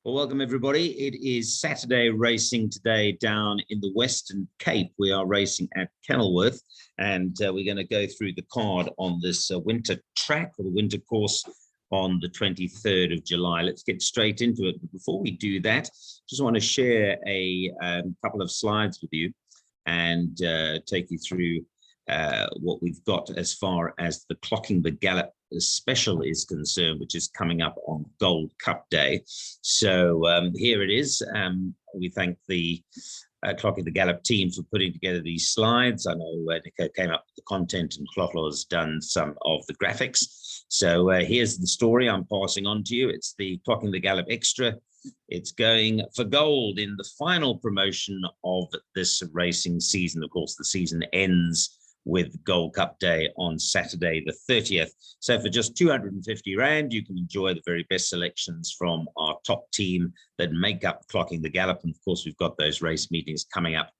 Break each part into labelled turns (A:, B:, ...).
A: Well, welcome everybody. It is Saturday racing today down in the Western Cape. We are racing at Kenilworth, and we're going to go through the card on this winter track or the winter course on the 23rd of July. Let's get straight into it. But before we do that, just want to share a couple of slides with you and take you through what we've got as far as the Clocking the Gallop special is concerned, which is coming up on Gold Cup Day. So here it is. We thank the Clocking the Gallop team for putting together these slides. I know Nico came up with the content and Clotlo has done some of the graphics. So here's the story I'm passing on to you. It's the Clocking the Gallop Extra. It's going for gold in the final promotion of this racing season. Of course, the season ends with Gold Cup Day on Saturday the 30th. So for just 250 Rand, you can enjoy the very best selections from our top team that make up Clocking the Gallop. And of course, we've got those race meetings coming up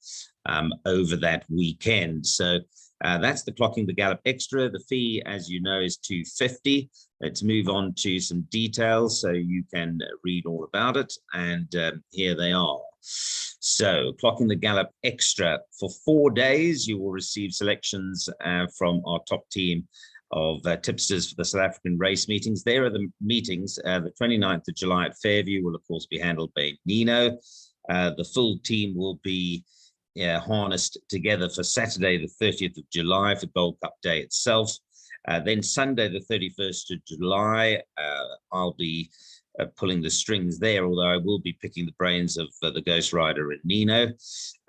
A: over that weekend. So that's the Clocking the Gallop Extra. The fee, as you know, is 250. Let's move on to some details so you can read all about it. And here they are. So Clocking the Gallop Extra, for 4 days, you will receive selections from our top team of tipsters for the South African race meetings. There are the meetings. The 29th of July at Fairview will, of course, be handled by Nino. The full team will be harnessed together for Saturday, the 30th of July for Gold Cup Day itself. Then Sunday, the 31st of July, I'll be pulling the strings there, although I will be picking the brains of the Ghost Rider and Nino.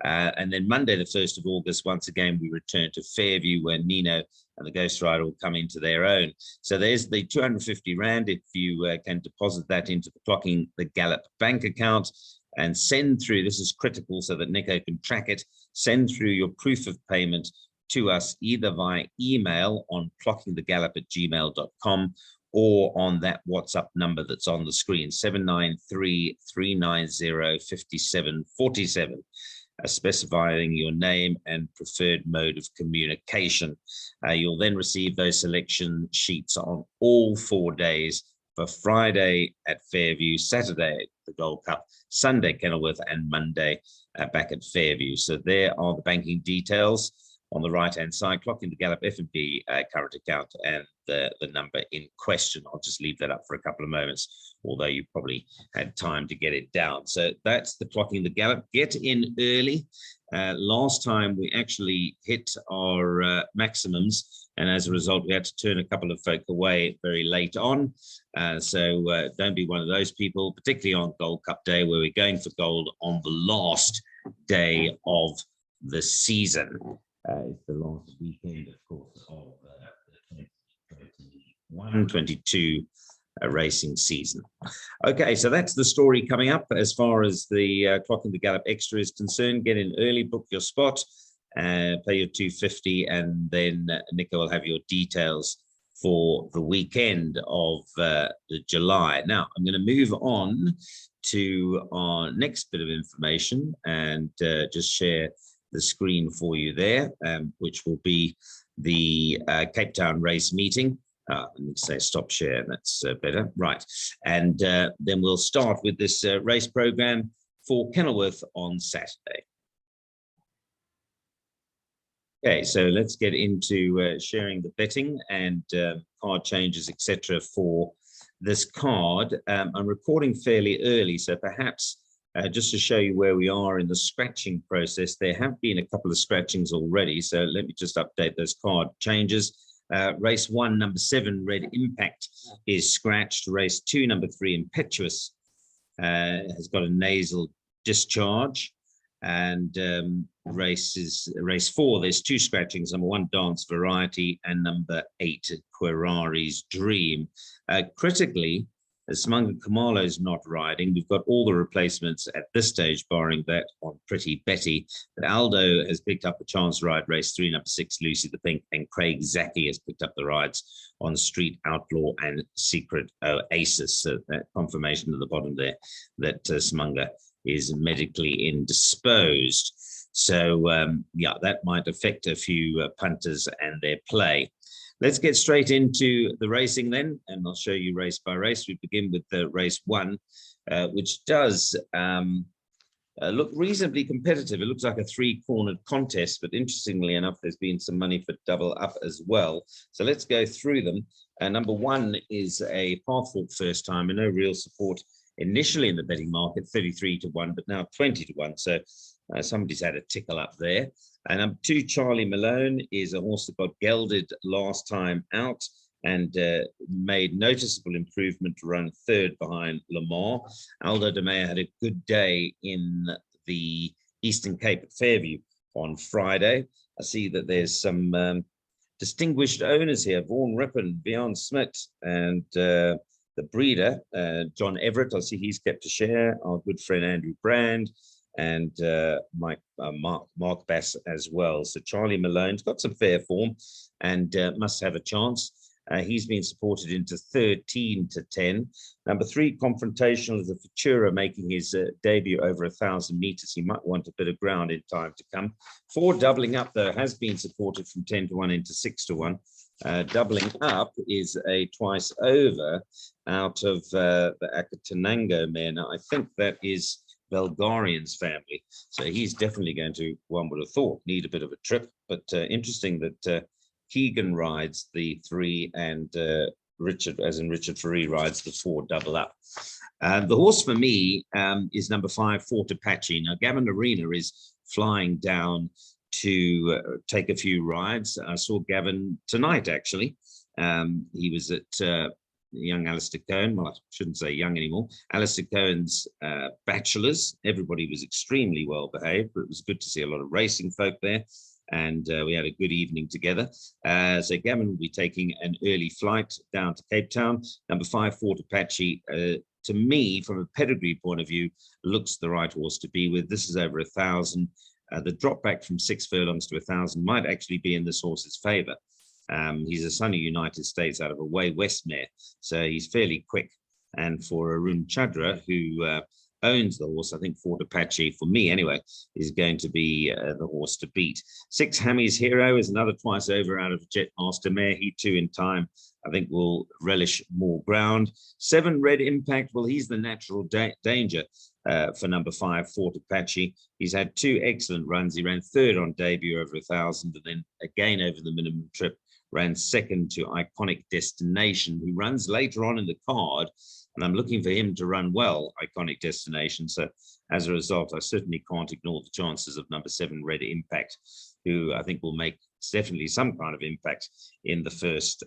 A: And then Monday, the 1st of August, once again, we return to Fairview where Nino and the Ghost Rider will come into their own. So there's the 250 Rand. If you can deposit that into the Clocking the Gallop bank account and send through, this is critical so that Nico can track it, send through your proof of payment to us either via email on clockingthegallop@gmail.com or on that WhatsApp number that's on the screen, 793-390-5747, specifying your name and preferred mode of communication. You'll then receive those selection sheets on all 4 days for Friday at Fairview, Saturday at the Gold Cup, Sunday Kenilworth, and Monday back at Fairview. So there are the banking details. On the right-hand side, Clocking the Gallop F&B current account and the number in question. I'll just leave that up for a couple of moments, although you probably had time to get it down. So that's the Clocking the Gallop. Get in early. Last time we actually hit our maximums, and as a result, we had to turn a couple of folk away very late on. So don't be one of those people, particularly on Gold Cup Day, where we're going for gold on the last day of the season. It's the last weekend, of course, of the 2021-22 racing season. Okay, so that's the story coming up as far as the Clocking the Gallop Extra is concerned. Get in early, book your spot, pay your 250, and then Nico will have your details for the weekend of the July. Now, I'm going to move on to our next bit of information and just share the screen for you there, which will be the Cape Town race meeting. I need to say stop share, that's better. Right. And then we'll start with this race program for Kenilworth on Saturday. Okay, so let's get into sharing the betting and card changes, etc. for this card. I'm recording fairly early, so perhaps just to show you where we are in the scratching process, there have been a couple of scratchings already. So let me just update those card changes. Race 1, number 7, Red Impact is scratched. Race 2, number 3, Impetuous has got a nasal discharge. And race 4, there's 2 scratchings. Number 1, Dance Variety, and number 8, Querari's Dream. Critically, as Smanga Kamalo is not riding, we've got all the replacements at this stage, barring that on Pretty Betty. But Aldo has picked up a chance ride, race 3, number 6, Lucy the Pink, and Craig Zaki has picked up the rides on Street Outlaw and Secret Oasis. So that confirmation at the bottom there that Smanga is medically indisposed. So, yeah, that might affect a few punters and their play. Let's get straight into the racing then, and I'll show you race by race. We begin with the race 1, which does look reasonably competitive. It looks like a 3-cornered contest, but interestingly enough, there's been some money for double up as well. So let's go through them. Number 1 is a Pathwalk first time, and no real support initially in the betting market, 33-1, but now 20-1. So somebody's had a tickle up there. And number 2, Charlie Malone, is a horse that got gelded last time out and made noticeable improvement to run 3rd behind Lamar. Aldo de Meyer had a good day in the Eastern Cape at Fairview on Friday. I see that there's some distinguished owners here, Vaughan Rippon, Bjorn Smith, and the breeder, John Everett. I see he's kept a share. Our good friend Andrew Brand, and Mark Bass as well. So Charlie Malone's got some fair form and must have a chance. He's been supported into 13-10. Number 3, Confrontational, is a Futura making his debut over 1,000 meters. He might want a bit of ground in time to come. 4, Doubling Up, though, has been supported from 10-1 into 6-1. Doubling Up is a twice over out of the Akatanango mare. Now, I think that is Belgarian's family. So he's definitely going to, one would have thought, need a bit of a trip. But interesting that Keegan rides the 3 and Richard, as in Richard Ferree, rides the 4 double up. The horse for me is number 5, Fort Apache. Now, Gavin Arena is flying down to take a few rides. I saw Gavin tonight, actually. He was at young Alistair Cohen. Well, I shouldn't say young anymore. Alistair Cohen's bachelors. Everybody was extremely well behaved, but it was good to see a lot of racing folk there. And we had a good evening together. So Gavin will be taking an early flight down to Cape Town. Number 5, Fort Apache, to me, from a pedigree point of view, looks the right horse to be with. This is over 1,000. The drop back from 6 furlongs to 1,000 might actually be in this horse's favor. He's a son of United States out of a Way West mare, so he's fairly quick. And for Arun Chadra, who owns the horse, I think Fort Apache, for me anyway, is going to be the horse to beat. 6, Hammy's Hero, is another twice over out of Jetmaster mare. He too in time, I think, will relish more ground. 7, Red Impact, well, he's the natural danger for number 5, Fort Apache. He's had 2 excellent runs. He ran 3rd on debut over 1,000, and then again over the minimum trip, ran 2nd to Iconic Destination, who runs later on in the card. And I'm looking for him to run well, Iconic Destination. So as a result, I certainly can't ignore the chances of number 7, Red Impact, who I think will make definitely some kind of impact in the first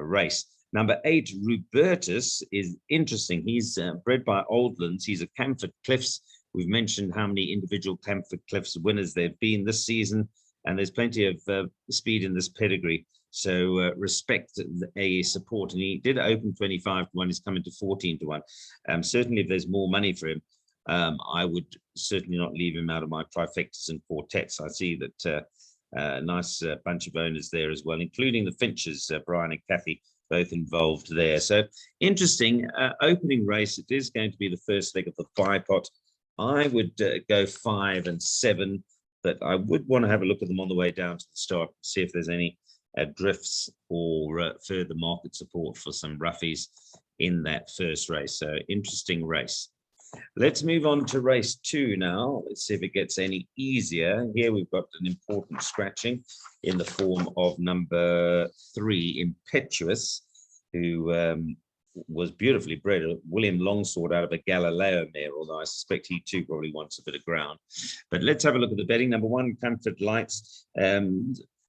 A: race. Number 8, Rubertus, is interesting. He's bred by Oldlands. He's a Camford Cliffs. We've mentioned how many individual Camford Cliffs winners there have been this season, and there's plenty of speed in this pedigree. So respect a support. And he did open 25-1. He's coming to 14-1. Certainly, if there's more money for him, I would certainly not leave him out of my trifectas and quartets. I see that a nice bunch of owners there as well, including the Finches, Brian and Kathy, both involved there. So interesting opening race. It is going to be the first leg of the 5-pot. I would go 5 and 7, but I would want to have a look at them on the way down to the start, see if there's any drifts or further market support for some roughies in that first race. So interesting race. Let's move on to race 2 now. Let's see if it gets any easier. Here we've got an important scratching in the form of number 3, Impetuous, who was beautifully bred. William Longsword out of a Galileo mare, although I suspect he too probably wants a bit of ground. But let's have a look at the betting. Number 1, Comfort Lights,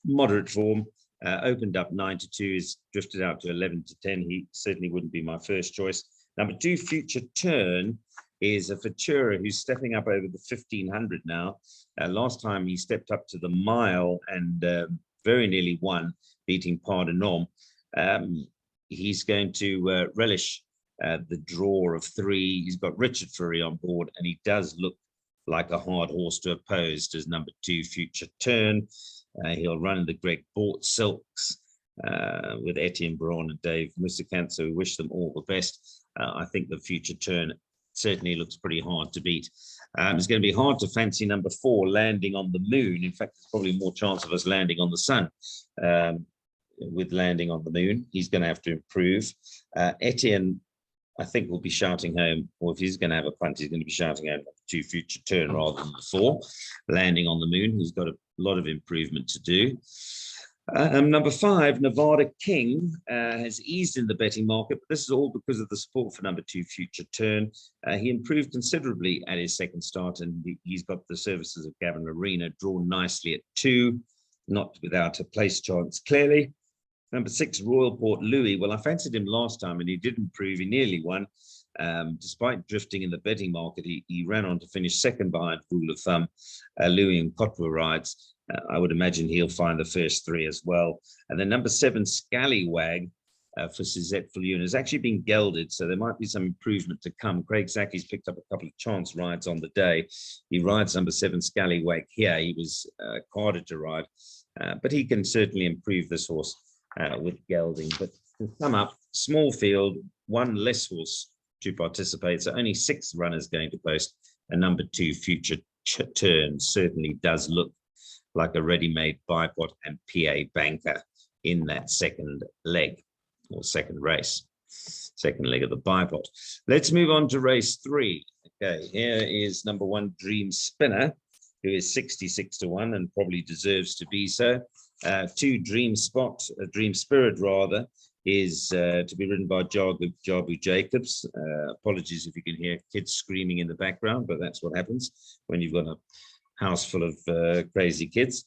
A: moderate form. Opened up 9-2, is drifted out to 11-10. He certainly wouldn't be my first choice. Number 2, Future Turn, is a Futura who's stepping up over the 1,500 now. Last time he stepped up to the mile and very nearly won, beating Pas de Nom. He's going to relish the draw of 3. He's got Richard Ferree on board, and he does look like a hard horse to oppose as number 2, Future Turn. He'll run in the Greg Bort Silks with Etienne Braun and Dave Musicant, so we wish them all the best. I think the Future Turn certainly looks pretty hard to beat. It's going to be hard to fancy number 4, Landing on the Moon. In fact, there's probably more chance of us landing on the sun. with landing on the moon. He's going to have to improve. Etienne, I think, will be shouting home, or if he's going to have a punt, he's going to be shouting home to Future Turn rather than the 4, landing on the moon. He's got a lot of improvement to do. Number 5, Nevada King, has eased in the betting market, but this is all because of the support for number 2, Future Turn. He improved considerably at his second start, and he's got the services of Gavin Arena drawn nicely at 2, not without a place chance, clearly. Number 6, Royal Port Louis. Well, I fancied him last time, and he did improve. He nearly won. Despite drifting in the betting market, he ran on to finish second behind Rule of Thumb, Louis and Cotwa rides. I would imagine he'll find the first 3 as well. And then number 7, Scallywag, for Suzette Fillion, has actually been gelded, so there might be some improvement to come. Craig Zacky's picked up a couple of chance rides on the day. He rides number 7, Scallywag here. He was carded to ride, but he can certainly improve this horse with gelding. But to sum up, small field, 1 less horse to participate, so only 6 runners going to post. And number 2, Future Turn, certainly does look like a ready-made bipod and PA banker in that second leg, or second race, second leg of the bipod. Let's move on to race 3. Okay, here is number 1, Dream Spinner, who is 66 to 1 and probably deserves to be so. 2, Dream Spirit rather, is to be ridden by Jabu Jacobs. Apologies if you can hear kids screaming in the background, but that's what happens when you've got a house full of crazy kids.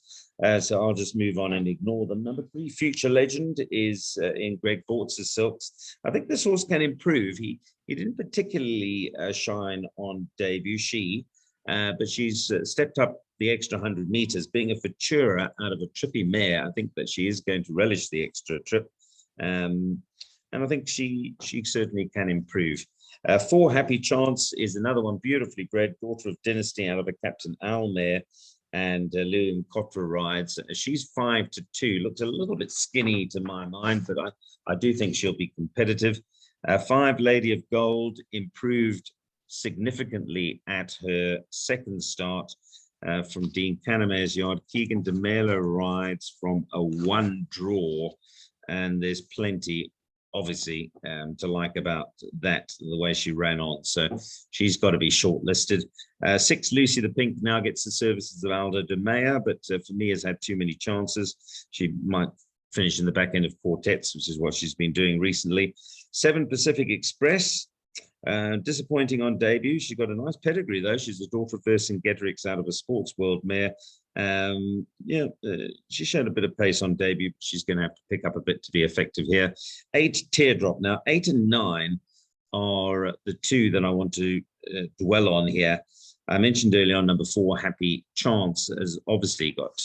A: So I'll just move on and ignore them. Number 3, Future Legend, is in Greg Bortz's silks. I think this horse can improve. He didn't particularly shine on debut, but she's stepped up the extra 100 meters. Being a Futura out of a trippy mare, I think that she is going to relish the extra trip. And I think she certainly can improve. 4, Happy Chance, is another one beautifully bred, daughter of Dynasty out of a Captain Owl mare, and Lou and Cottra rides. She's 5 to 2, looked a little bit skinny to my mind, but I do think she'll be competitive. 5, Lady of Gold, improved significantly at her second start from Dean Canamere's yard. Keegan DeMela rides from a 1 draw, and there's plenty obviously to like about that, the way she ran on, so she's got to be shortlisted. 6, Lucy the Pink, now gets the services of Aldo de Mea, but for me has had too many chances. She might finish in the back end of quartets, which is what she's been doing recently. 7, Pacific Express, disappointing on debut. She got a nice pedigree though. She's the daughter of Vercingetorix out of a Sports World mare. She showed a bit of pace on debut, but she's going to have to pick up a bit to be effective here. 8, Teardrop. Now 8 and 9 are the 2 that I want to dwell on here. I mentioned earlier on number 4, Happy Chance, has obviously got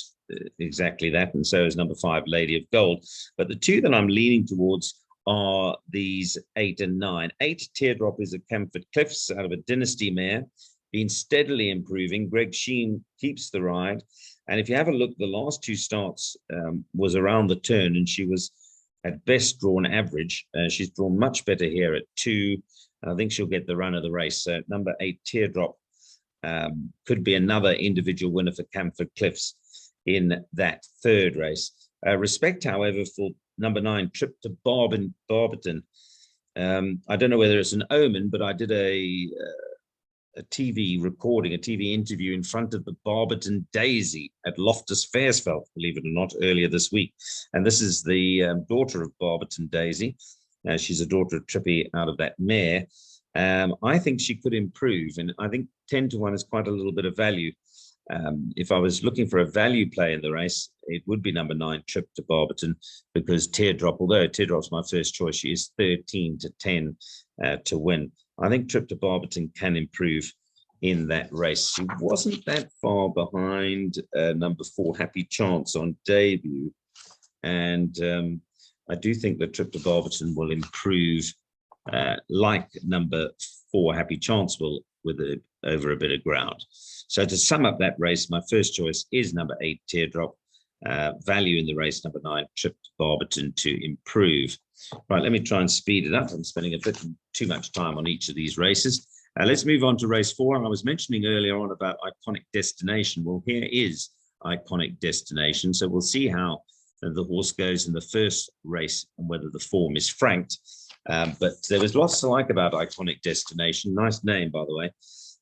A: exactly that, and so is number 5, Lady of Gold. But the 2 that I'm leaning towards are these 8 and 9. 8, Teardrop, is a Camford Cliffs out of a Dynasty mare, been steadily improving. Greg Sheen keeps the ride, and if you have a look, the last 2 starts was around the turn, and she was at best drawn average. She's drawn much better here at 2. I think she'll get the run of the race. So number 8, Teardrop, could be another individual winner for Camford Cliffs in that 3rd race. Respect, however, for number 9, Trip to Barberton. I don't know whether it's an omen, but I did a TV recording, a TV interview in front of the Barberton Daisy at Loftus Faresfeld, believe it or not, earlier this week. And this is the daughter of Barberton Daisy. She's a daughter of Trippy out of that mare. I think she could improve, and I think 10 to 1 is quite a little bit of value. If I was looking for a value play in the race, it would be number 9, Trip to Barberton, because Teardrop, although Teardrop's my first choice, she is 13 to 10 to win. I think Trip to Barberton can improve in that race. She wasn't that far behind number 4, Happy Chance, on debut. And I do think that Trip to Barberton will improve like number 4, Happy Chance, will over a bit of ground. So to sum up that race, my first choice is number 8, Teardrop. Value in the race, number 9, Trip to Barberton, to improve. Right, let me try and speed it up. I'm spending a bit too much time on each of these races. Let's move on to race 4. And I was mentioning earlier on about Iconic Destination. Well, here is Iconic Destination. So we'll see how the horse goes in the first race and whether the form is franked. But there was lots to like about Iconic Destination. Nice name, by the way,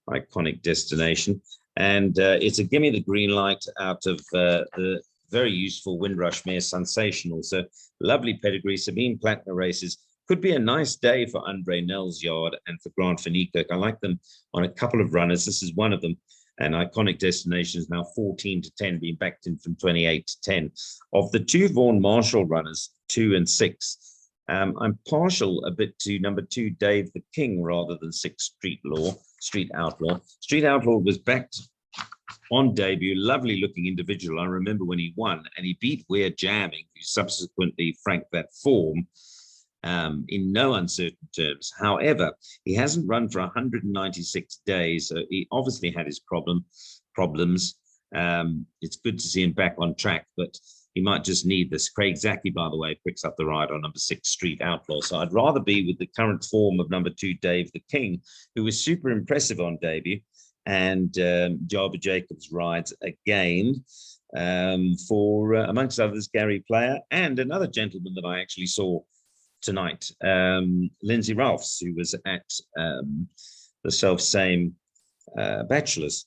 A: Iconic Destination. And it's a gimme the green light out of the very useful Windrush mare Sensational. So lovely pedigree, Sabine Plattner races. Could be a nice day for Andre Nell's yard and for Grant van Niekerk. I like them on a couple of runners. This is one of them. And Iconic Destination is now 14-10, being backed in from 28-10. Of the two Vaughan Marshall runners, 2 and 6, I'm partial a bit to number 2, Dave the King, rather than 6, Street Outlaw. Street Outlaw was backed on debut, lovely looking individual. I remember when he won, and he beat We're Jamming, who subsequently franked that form in no uncertain terms. However, he hasn't run for 196 days, so he obviously had his problems. It's good to see him back on track, but he might just need this. Craig Zaki, by the way, picks up the ride on number 6, Street Outlaw. So I'd rather be with the current form of number 2, Dave the King, who was super impressive on debut. And Jarba Jacobs rides again for, amongst others, Gary Player and another gentleman that I actually saw tonight, Lindsay Ralphs, who was at the self-same Bachelors.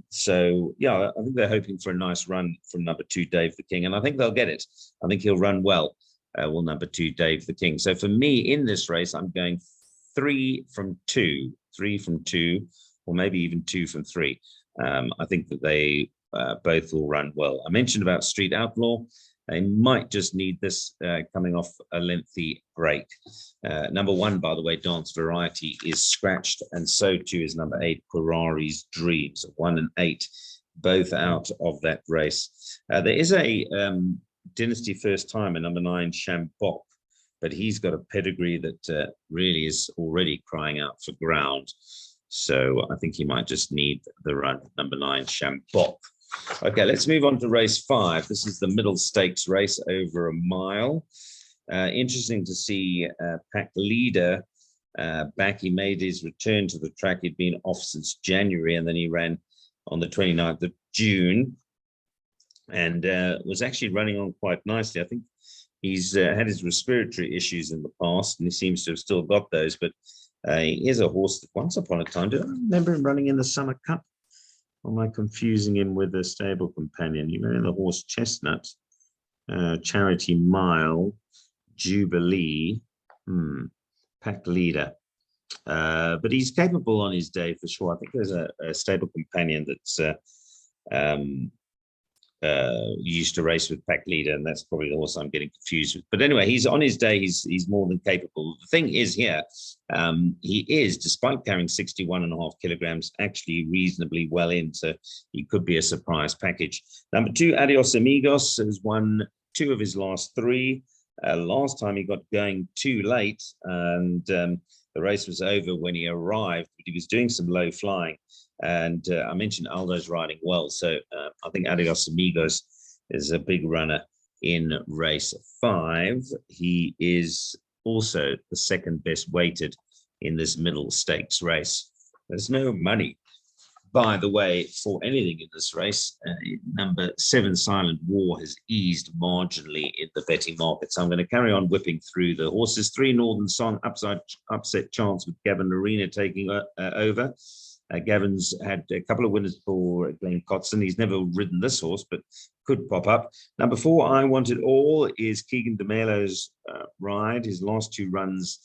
A: So yeah, I think they're hoping for a nice run from number 2, Dave the King, and I think they'll get it. I think he'll run well, number 2, Dave the King. So for me in this race, I'm going 3 from 2, or maybe even 2 from 3. I think that they both will run well. I mentioned about Street Outlaw. They might just need this coming off a lengthy break. Number 1, by the way, Dance Variety, is scratched, and so too is number 8, Quirari's Dreams. 1 and 8, both out of that race. There is a Dynasty first timer, number 9, Shambok, but he's got a pedigree that really is already crying out for ground. So I think he might just need the run, number 9, Shambok. Okay, let's move on to race 5. This is the middle stakes race over a mile. Interesting to see Pack Leader back. He made his return to the track. He'd been off since January, and then he ran on the 29th of June and was actually running on quite nicely. I think he's had his respiratory issues in the past, and he seems to have still got those, but he is a horse that once upon a time, do I remember him running in the Summer Cup? Or am I confusing him with a stable companion? You remember the horse Chestnut, Charity Mile, Jubilee, Pack Leader. But he's capable on his day for sure. I think there's a stable companion that's used to race with Pack Leader, and that's probably the horse I'm getting confused with. But anyway, he's on his day. He's more than capable. The thing is here, he is, despite carrying 61.5 kilograms, actually reasonably well in. So he could be a surprise package. Number 2, Adios Amigos, has won 2 of his last 3. Last time he got going too late, and the race was over when he arrived, but he was doing some low flying. And I mentioned Aldo's riding well, so I think Adios Amigos is a big runner in race 5. He is also the second best weighted in this middle stakes race. There's no money, by the way, for anything in this race. Number 7, Silent War, has eased marginally in the betting market. So I'm going to carry on whipping through the horses. 3, Northern Song, upset chance with Gavin Arena taking over. Gavin's had a couple of winners for Glenn Cotson. He's never ridden this horse, but could pop up. Number 4, I Want It All, is Keegan DeMelo's ride. His last 2 runs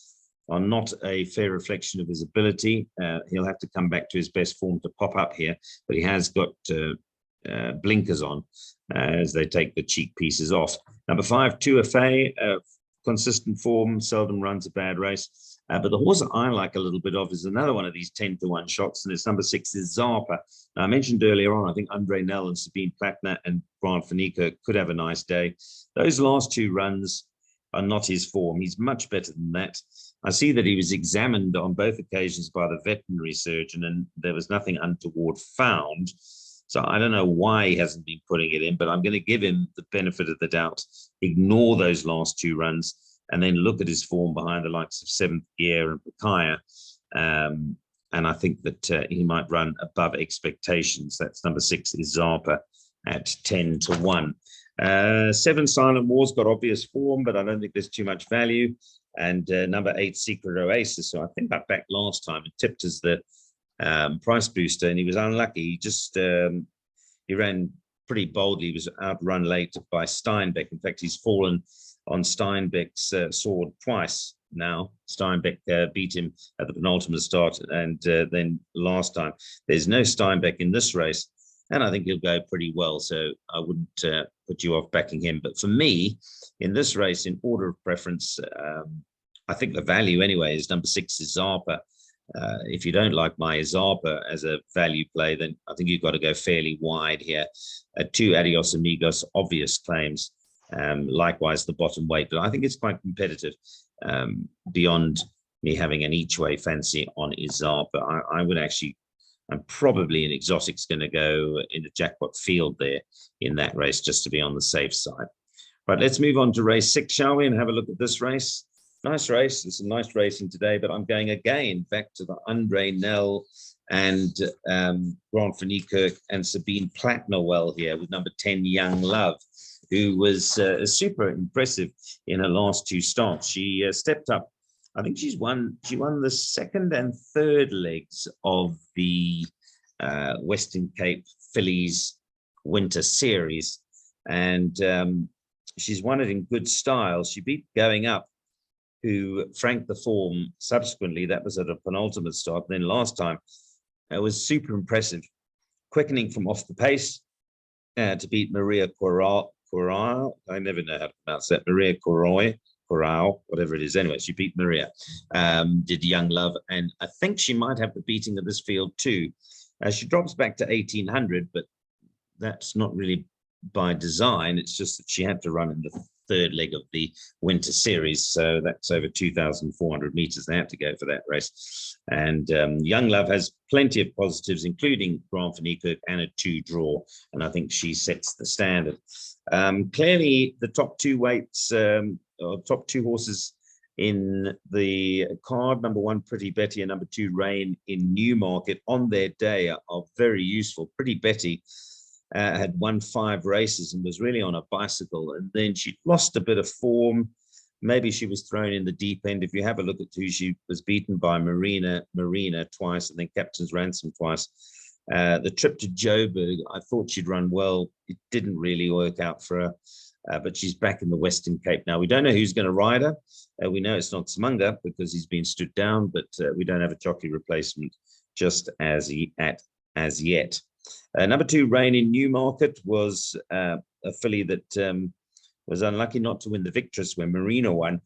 A: are not a fair reflection of his ability. He'll have to come back to his best form to pop up here, but he has got blinkers on as they take the cheek pieces off. Number 5, Tuafe, consistent form, seldom runs a bad race. But the horse I like a little bit of is another one of these 10-to-1 shots, and it's number 6, is Zarpa. Now, I mentioned earlier on, I think Andre Nell and Sabine Plattner and Grant van Niekerk could have a nice day. Those last 2 runs are not his form. He's much better than that. I see that he was examined on both occasions by the veterinary surgeon, and there was nothing untoward found. So I don't know why he hasn't been putting it in, but I'm going to give him the benefit of the doubt. Ignore those last 2 runs and then look at his form behind the likes of 7th Gear and Pekaya. And I think that he might run above expectations. That's number 6, is Zarpa at 10-to-1. 7 Silent Wars got obvious form, but I don't think there's too much value. And number 8 Secret Oasis. So I think I backed last time and tipped as the price booster, and he was unlucky. He just he ran pretty boldly. He was outrun late by Steinbeck. In fact, he's fallen on Steinbeck's sword twice now. Steinbeck beat him at the penultimate start, and then last time. There's no Steinbeck in this race, and I think he'll go pretty well. So I wouldn't put you off backing him. But for me, in this race, in order of preference, I think the value anyway is number 6 is Zappa. If you don't like my Zappa as a value play, then I think you've got to go fairly wide here. 2 Adios Amigos, obvious claims. Likewise, the bottom weight, but I think it's quite competitive beyond me having an each way fancy on Izapa. I would actually, I'm probably in exotics going to go in the jackpot field there in that race just to be on the safe side. Right, let's move on to race 6, shall we, and have a look at this race. Nice race. It's a nice racing today, but I'm going again back to the Andre Nel and Grant van Niekerk and Sabine Plattnerwell here with number 10 Young Love, who was super impressive in her last 2 starts. She stepped up. I think she won the 2nd and 3rd legs of the Western Cape Fillies Winter Series, and she's won it in good style. She beat Going Up, who franked the form subsequently. That was at a penultimate start. Then last time, it was super impressive, quickening from off the pace to beat Maria Corral. I never know how to pronounce that. Maria Corral, whatever it is. Anyway, she beat Maria, did Young Love, and I think she might have the beating of this field too. She drops back to 1800, but that's not really by design. It's just that she had to run in the 3rd leg of the Winter Series, so that's over 2,400 meters they had to go for that race. And Young Love has plenty of positives, including Grant van Niekerk and a 2 draw, and I think she sets the standard. Clearly, the top 2 weights, or top 2 horses in the card, number 1 Pretty Betty and number 2 Rain in Newmarket, on their day are very useful. Pretty Betty had won 5 races and was really on a bicycle, and then she lost a bit of form. Maybe she was thrown in the deep end. If you have a look at who she was beaten by, Marina twice, and then Captain's Ransom twice. The trip to Joburg, I thought she'd run well. It didn't really work out for her, but she's back in the Western Cape now. We don't know who's going to ride her. We know it's not Simunga because he's been stood down, but we don't have a jockey replacement just as yet. Number 2, Rain in Newmarket, was a filly that was unlucky not to win the Victress when Marina won.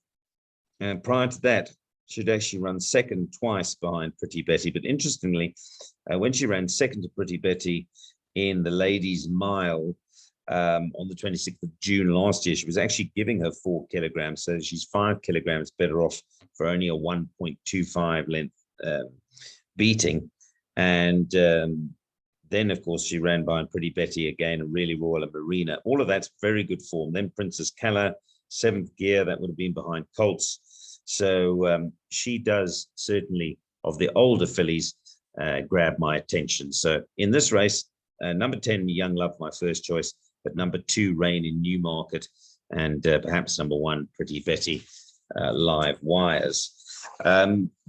A: And prior to that, she'd actually run 2nd twice behind Pretty Betty. But interestingly, when she ran 2nd to Pretty Betty in the Ladies' Mile on the 26th of June last year, she was actually giving her 4 kilograms. So she's 5 kilograms better off for only a 1.25 length beating. And then, of course, she ran by Pretty Betty again, and Really Royal and Marina. All of that's very good form. Then Princess Keller, 7th gear, that would have been behind Colts. So she does certainly, of the older fillies, grab my attention. So in this race, number 10, Young Love, my first choice, but number 2, Rain in Newmarket, and perhaps number 1, Pretty Betty, Live Wires.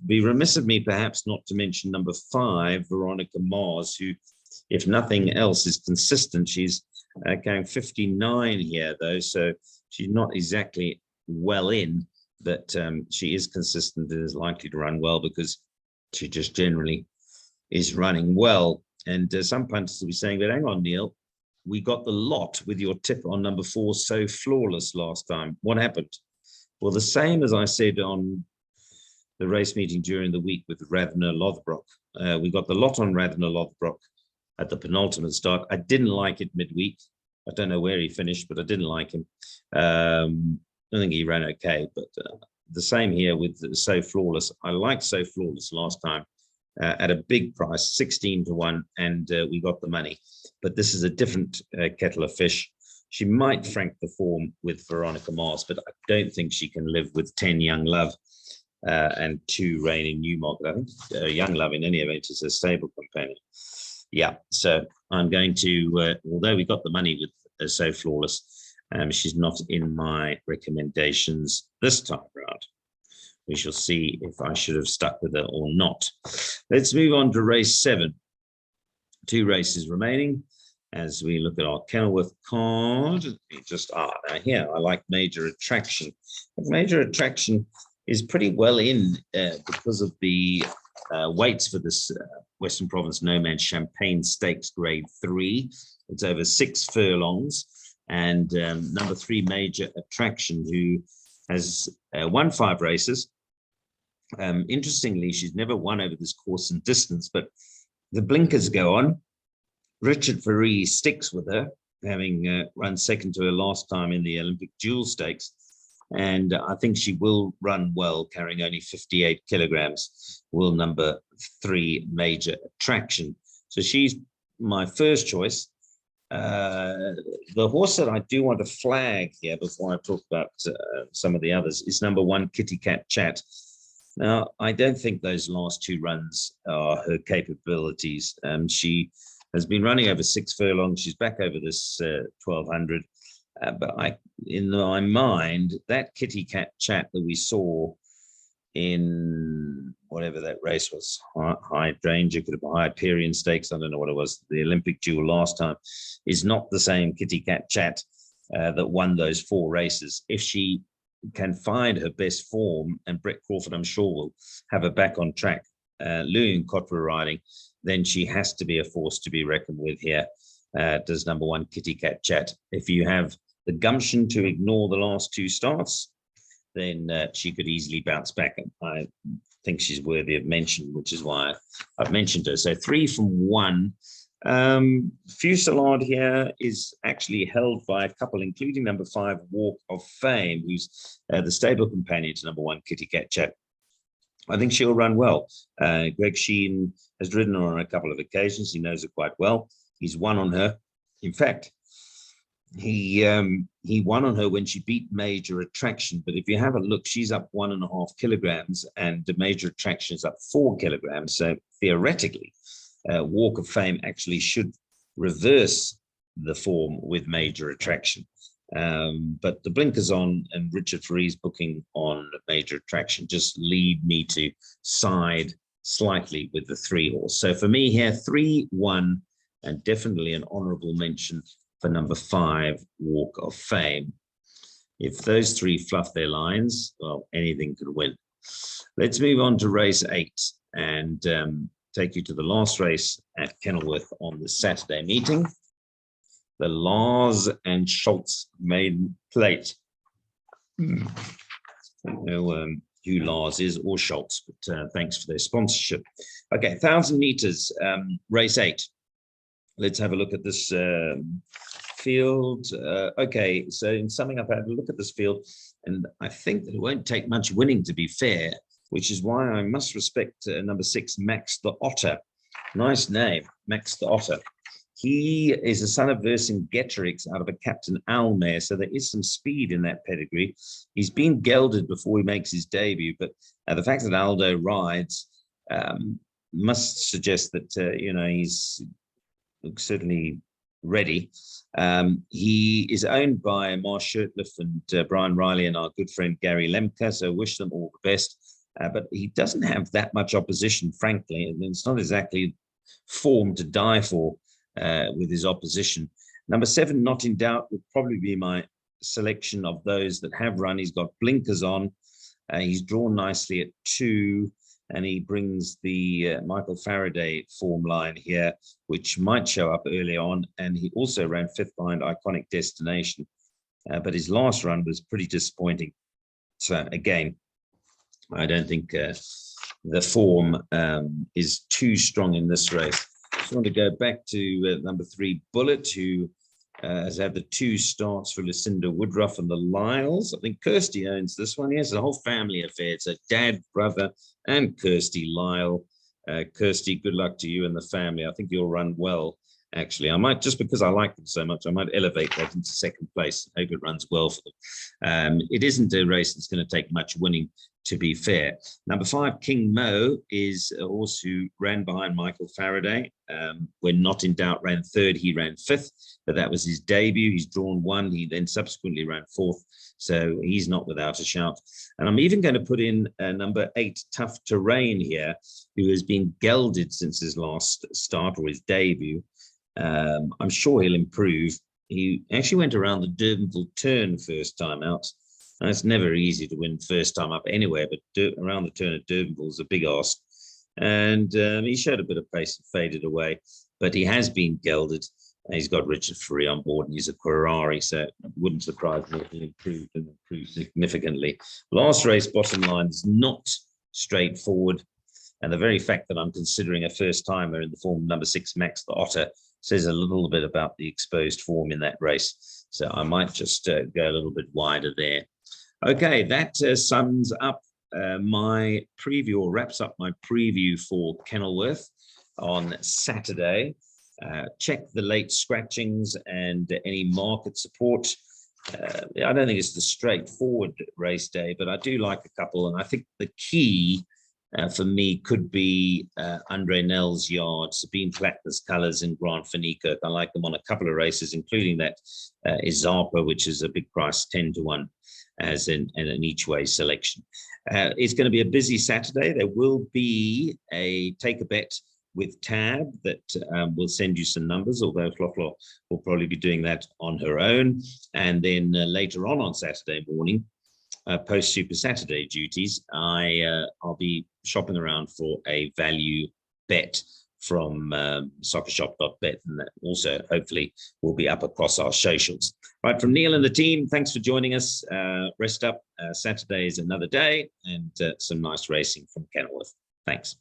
A: Be remiss of me perhaps not to mention number 5, Veronica Mars, who, if nothing else, is consistent. She's going 59 here, though, so she's not exactly well in, but she is consistent and is likely to run well because she just generally is running well. And some punters will be saying, but hang on, Neil, we got the lot with your tip on number 4, So Flawless, last time. What happened? Well, the same as I said on the race meeting during the week with Radner Lothbrock. We got the lot on Radner Lothbrock at the penultimate start. I didn't like it midweek. I don't know where he finished, but I didn't like him. I think he ran okay, but the same here with So Flawless. I liked So Flawless last time at a big price, 16 to 1, and we got the money. But this is a different kettle of fish. She might frank the form with Veronica Mars, but I don't think she can live with 10 Young Love and 2 Rain in Newmarket. I think Young Love, in any event, is a stable companion. Yeah, so I'm going to, although we got the money with So Flawless, She's not in my recommendations this time around. We shall see if I should have stuck with her or not. Let's move on to race 7. 2 races remaining as we look at our Kenilworth card. Now here, I like Major Attraction. Major Attraction is pretty well in because of the weights for this Western Province No Man's Champagne Stakes Grade 3. It's over 6 furlongs. And number 3, Major Attraction, who has won 5 races. Interestingly, she's never won over this course and distance, but the blinkers go on. Richard Ferree sticks with her, having run second to her last time in the Olympic Dual Stakes. And I think she will run well, carrying only 58 kilograms, will number 3, Major Attraction. So she's my first choice. The horse that I do want to flag here before I talk about some of the others is number 1, Kitty Cat Chat. Now, I don't think those last 2 runs are her capabilities. She has been running over 6 furlongs. She's back over this 1200. But in my mind, that Kitty Cat Chat that we saw in whatever that race was, Hydrangea, could have been Hyperion Stakes, I don't know what it was, the Olympic Duel last time, is not the same Kitty Cat Chat that won those 4 races. If she can find her best form, and Brett Crawford, I'm sure, will have her back on track, Louis Cotterell riding, then she has to be a force to be reckoned with here. Does number 1, Kitty Cat Chat. If you have the gumption to ignore the last 2 starts, then she could easily bounce back. And I think she's worthy of mention, which is why I've mentioned her. So 3 from 1. Fusillade here is actually held by a couple, including number 5, Walk of Fame, who's the stable companion to number 1, Kitty Cat Chat. I think she'll run well. Greg Sheen has ridden her on a couple of occasions. He knows her quite well. He's won on her. In fact, he won on her when she beat Major Attraction. But if you have a look, she's up 1.5 kilograms and the Major Attraction is up 4 kilograms. So theoretically, Walk of Fame actually should reverse the form with Major Attraction. But the blinkers on and Richard Ferree's booking on Major Attraction just lead me to side slightly with the 3 horse. So for me here, 3, 1, and definitely an honorable mention for number 5, Walk of Fame. If those 3 fluff their lines, well, anything could win. Let's move on to race 8 and take you to the last race at Kenilworth on the Saturday meeting. The Lars and Schultz Maiden Plate. I don't know who Lars is or Schultz, but thanks for their sponsorship. Okay, 1,000 meters, race 8. Let's have a look at this field. Okay, so in summing up, I had a look at this field, and I think that it won't take much winning to be fair, which is why I must respect number 6, Max the Otter. Nice name, Max the Otter. He is a son of Vercingetorix out of a Captain Owl mare, so there is some speed in that pedigree. He's been gelded before he makes his debut, but the fact that Aldo rides must suggest that, he's certainly ready. He is owned by Marsh Shirtliff and Brian Riley and our good friend Gary Lemke, so wish them all the best. But he doesn't have that much opposition, frankly, and it's not exactly form to die for with his opposition. Number 7, Not in Doubt, would probably be my selection of those that have run. He's got blinkers on. He's drawn nicely at 2, and he brings the Michael Faraday form line here, which might show up early on. And he also ran 5th behind Iconic Destination, but his last run was pretty disappointing. So again, I don't think the form is too strong in this race. I just want to go back to number 3, Bullet, who has had the 2 starts for Lucinda Woodruff and the Lyles. I think Kirsty owns this one. Yes, a whole family affair. It's a dad, brother, and Kirsty Lyle. Kirsty, good luck to you and the family. I think you'll run well actually. I might, just because I like them so much, I might elevate that into second place. Hope it runs well for them. It isn't a race that's going to take much winning, to be fair. Number 5, King Mo, is a horse who ran behind Michael Faraday. When not in doubt, ran third. He ran fifth, but that was his debut. He's drawn 1. He then subsequently ran fourth, so he's not without a shout. And I'm even going to put in number 8, Tough Terrain here, who has been gelded since his last start or his debut. I'm sure he'll improve. He actually went around the Durbanville turn first time out. And it's never easy to win first time up anywhere, but around the turn at Durbanville is a big ask. And he showed a bit of pace and faded away, but he has been gelded. He's got Richard Free on board, and he's a Quirari, so it wouldn't surprise me if he improved and improved significantly. Last race, bottom line, is not straightforward. And the very fact that I'm considering a first-timer in the form of number 6, Max the Otter, says a little bit about the exposed form in that race. So I might just go a little bit wider there. Okay, that sums up my preview, or wraps up my preview for Kenilworth on Saturday. Check the late scratchings and any market support. I don't think it's the straightforward race day, but I do like a couple. And I think the key for me could be Andre Nell's Yard, Sabine Plattner's Colours, and Grant Finikirk. I like them on a couple of races, including that Izapa, which is a big price, 10-1, as an each way selection. It's going to be a busy Saturday. There will be a take a bet with Tab that will send you some numbers, although Floflo will probably be doing that on her own. And then later on Saturday morning, post Super Saturday duties, I'll be shopping around for a value bet from soccershop.bet, and that also hopefully will be up across our socials. Right, from Neil and the team, thanks for joining us. Rest up. Saturday is another day, and some nice racing from Kenilworth. Thanks.